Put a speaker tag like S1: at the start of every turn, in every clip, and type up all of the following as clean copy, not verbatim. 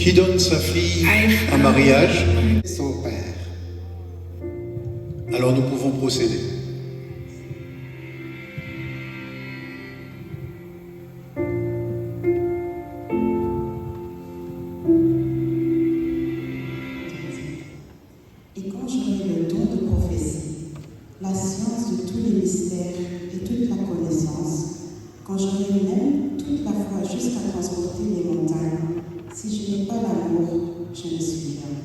S1: Qui donne sa fille en mariage?
S2: Son père.
S1: Alors nous pouvons procéder.
S3: Et quand j'aurai le don de prophétie, la science de tous les mystères et toute la connaissance, quand j'aurai même toute la foi jusqu'à transporter les montagnes, si je n'ai pas l'amour, je ne suis rien.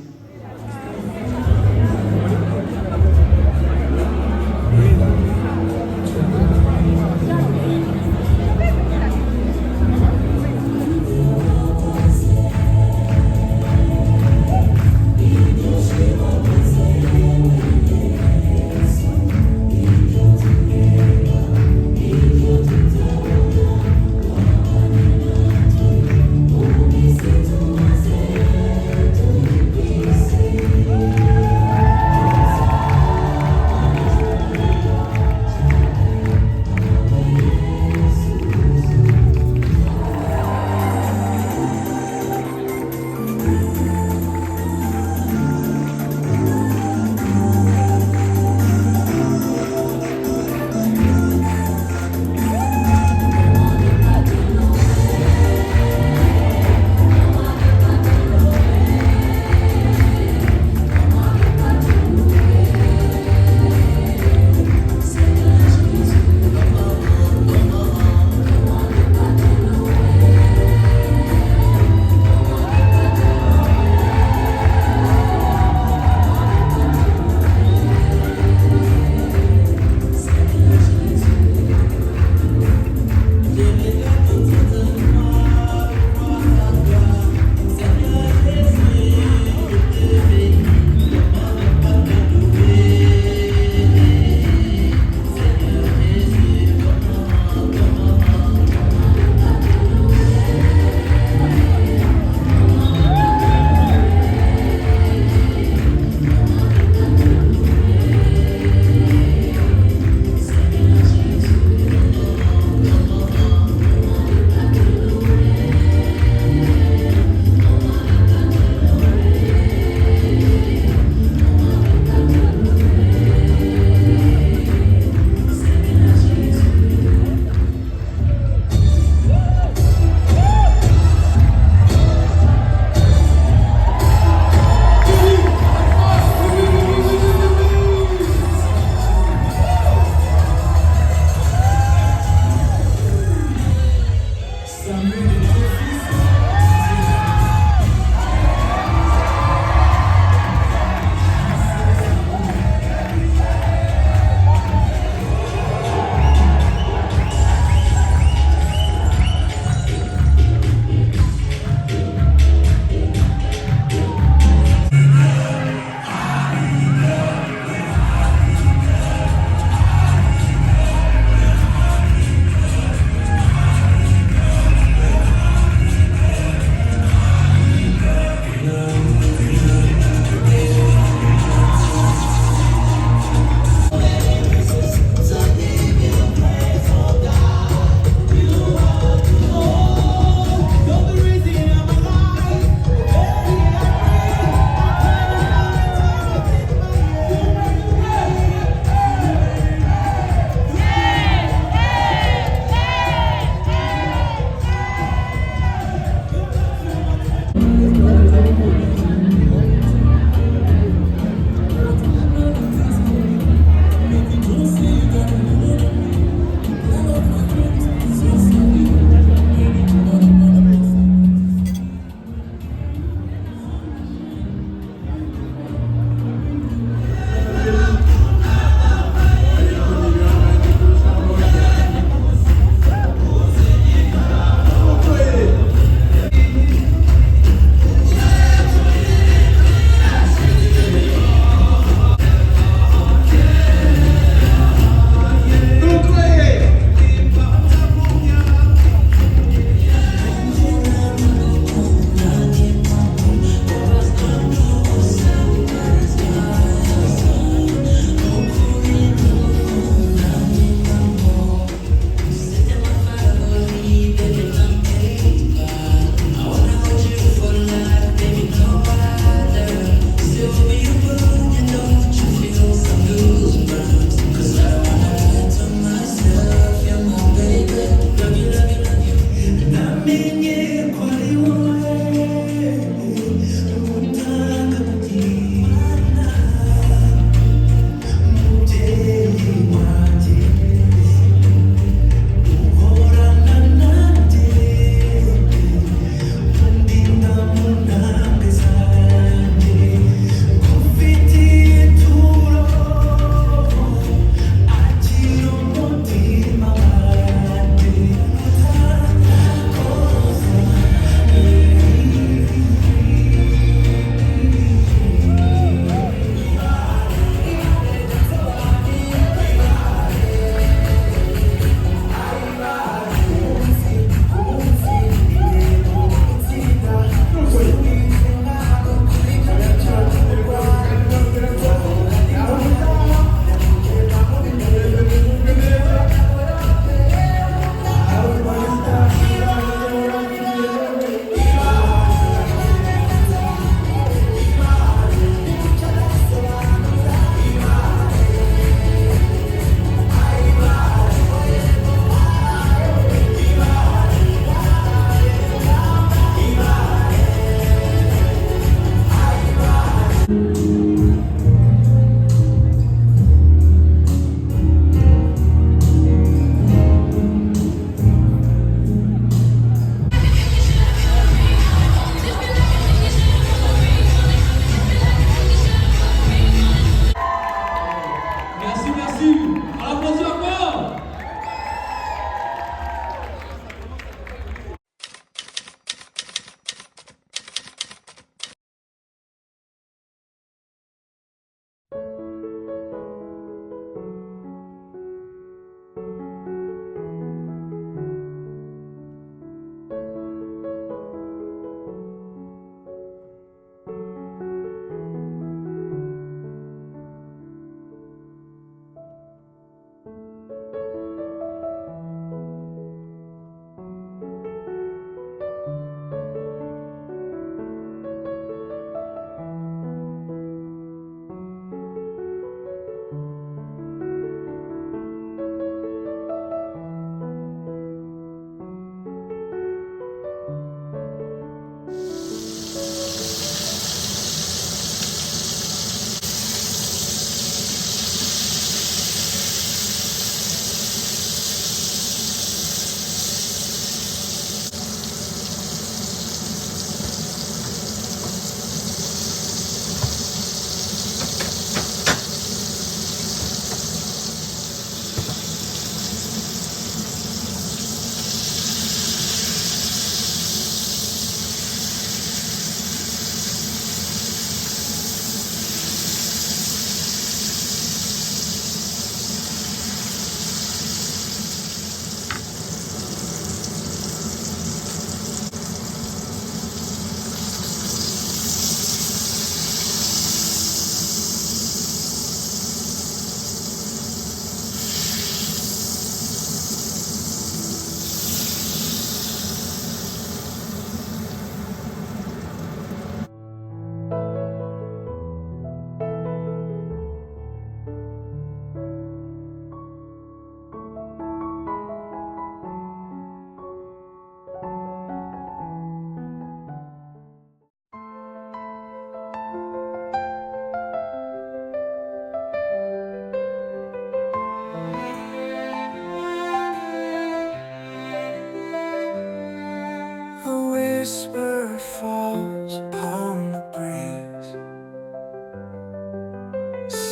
S2: whisper falls upon the breeze,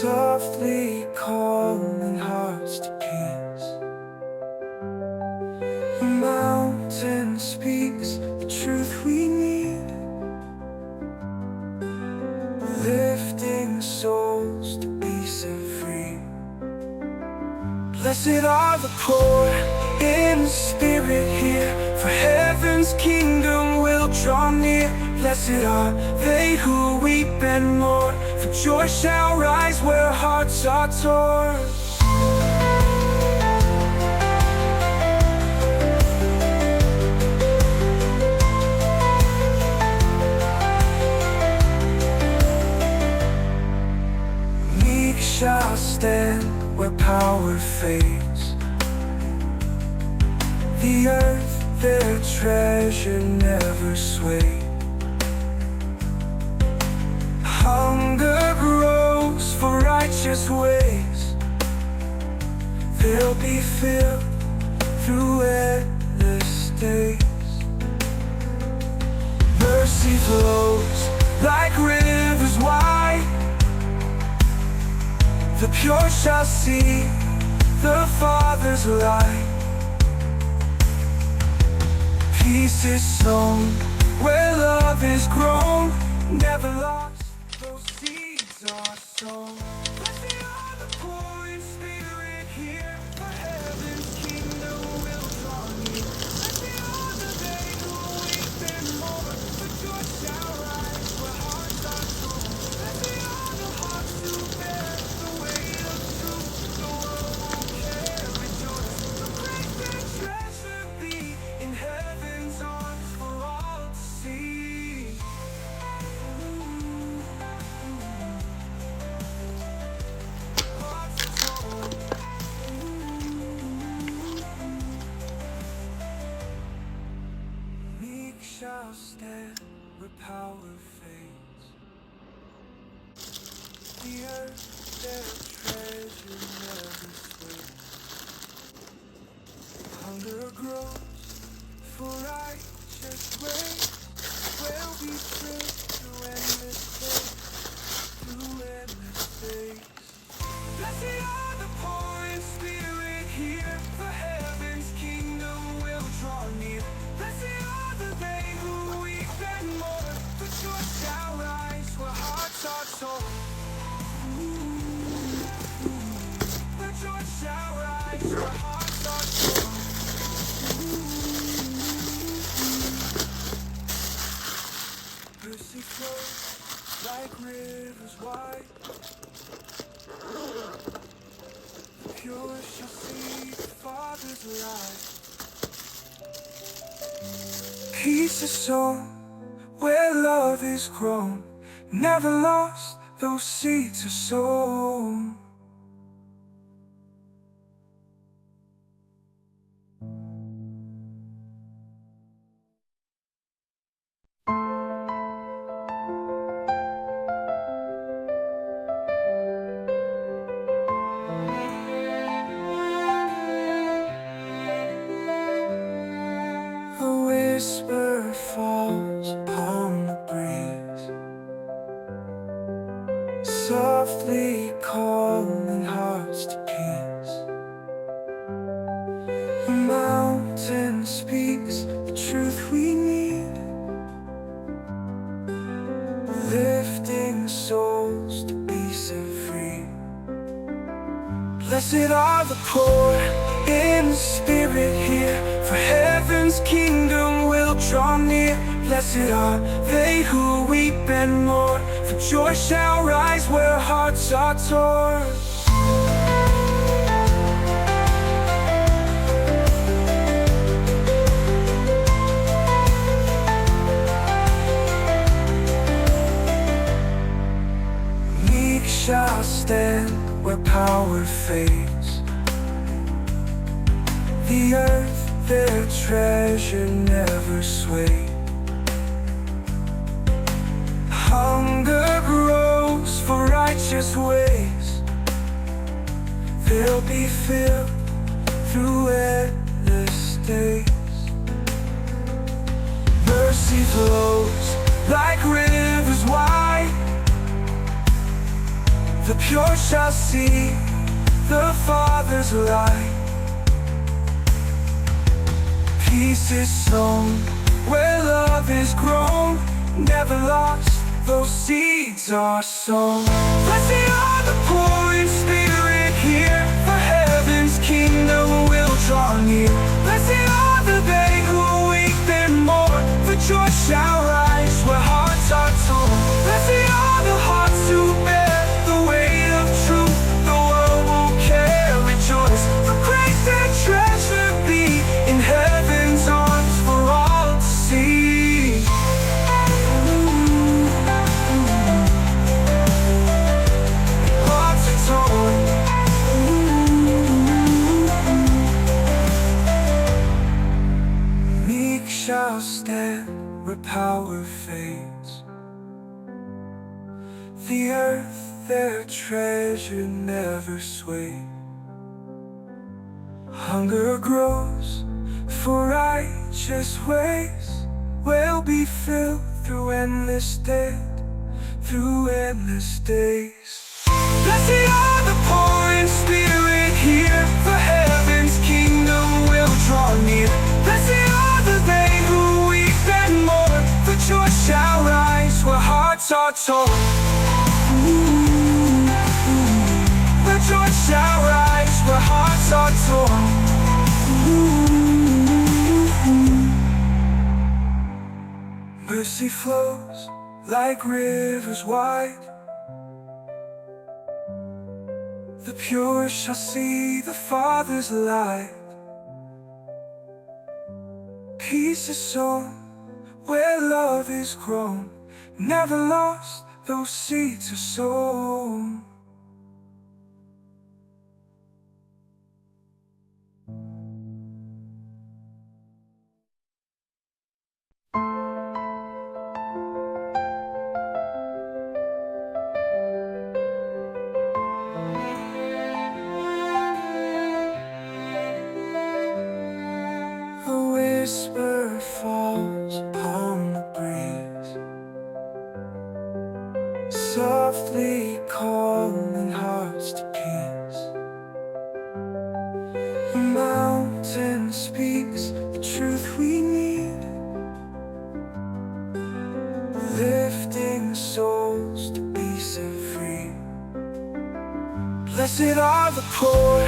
S2: softly calling hearts to peace. The mountain speaks the truth we need, lifting souls to be set free. Blessed are the poor in spirit here, for heaven's kingdom will draw near. Blessed are they who weep and mourn, for joy shall rise where hearts are torn. Meek shall stand where power fades, the earth their treasure never sway. Hunger grows for righteous ways. They'll be filled through endless days. Mercy flows like rivers wide. The pure shall see the Father's light. Peace is sown where love is grown, never lost, those seeds are sown. Blessed are the poor in spirit here, for heaven's kingdom will draw near. Blessed are they who weep and mourn, for joy shall rise where hearts are torn. Blessed are the hearts who bear the weight of truth, the world won't care, rejoice. The great their treasure be in heaven's arms for all to see. Hearts torn. Meek shall stand where power fades. The earth, their treasure never fades. Hunger grows for righteous ways. Will be filled through endless days, through endless days. Blessed are the poor in spirit here, for heaven's kingdom will draw near. Blessed are they who weep and mourn, for joy shall rise where hearts are torn. For joy shall rise where hearts are torn. Mercy flows like rivers wide. The pure shall see the Father's light. Peace is sown where love is grown, never lost, those seeds are sown. A whisper falls upon the breeze, softly calling hearts to peace. The mountain speaks the truth we need, lifting souls to be set free. Blessed are the poor in spirit here, for heaven's kingdom will draw near. Blessed are they who weep and mourn, for joy shall rise where hearts are torn. Meek shall stand where power fades. The earth, their treasure never sway. Hunger grows for righteous ways. They'll be filled through endless days. Mercy flows like rivers wide. The pure shall see the Father's light. Peace is sown where love is grown, never lost, those seeds are sown. Blessed are the poor in spirit here, for heaven's kingdom will draw near. Blessed are they who weep and mourn, for joy shall rise where hearts are torn. Blessed are the hearts who bear the weight of truth, the world won't care, rejoice. For great their treasure be in heaven's arms for all to see. Hearts are torn. stand where power fades. The earth, their treasure, never sway. Hunger grows for righteous ways, will be filled through endless days, through endless days. Blessed are the poor in spirit here, for heaven's kingdom will draw near. Blessed are they who weep and mourn, for joy shall rise where hearts are torn. Where joy shall rise where hearts are torn. Mercy flows like rivers wide. The pure shall see the Father's light. Peace is sown where love is grown, never lost, those seeds are sown. Whisper falls upon the breeze, softly calming hearts to peace. The mountain speaks the truth we need, lifting souls to be set free. Blessed are the poor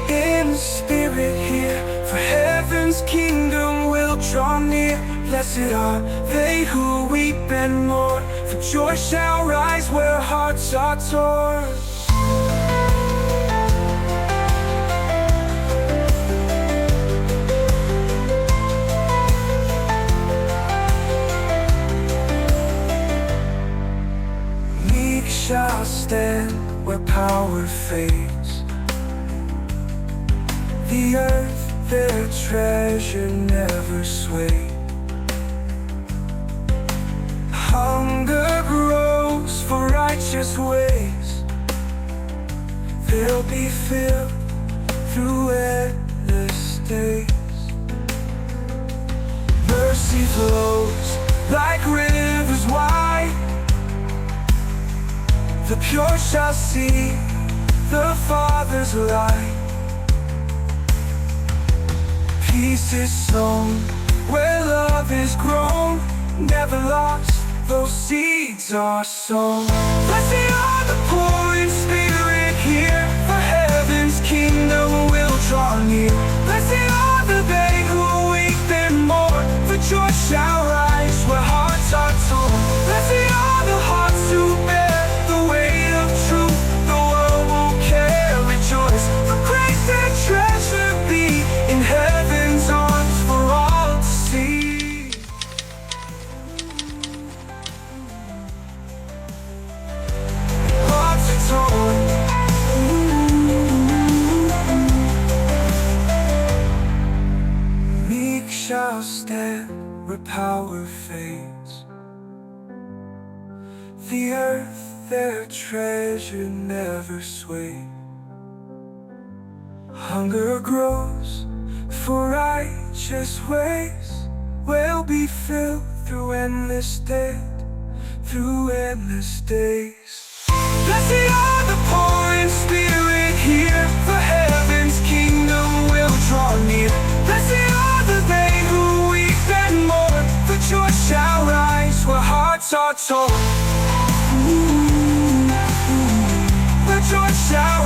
S2: in spirit here, for heaven's kingdom will draw near. Blessed are they who weep and mourn, for joy shall rise where hearts are torn. Meek shall stand where power fades. The earth, their treasure, never sway. Hunger grows for righteous ways, they'll be filled through endless days. Mercy flows like rivers wide. The pure shall see the Father's light. Peace is sown where love is grown, never lost, those seeds are sown. Blessed are the poor in spirit here, for heaven's kingdom will draw near. Blessed are they who weep and mourn, for joy shall rise where hearts are torn. Blessed are the hearts who bear the weight of truth, the world won't care, rejoice, for grace and treasure be in heaven's arms for all to see. Hearts are torn. Meek shall stand where power fades. The earth, their treasure, never sway. Hunger grows for righteous ways, will be filled through endless days, through endless days. Blessed are the poor in spirit here, for heaven's kingdom will draw near. Blessed are they who weep and mourn, for joy shall rise where hearts are torn. Where joy shall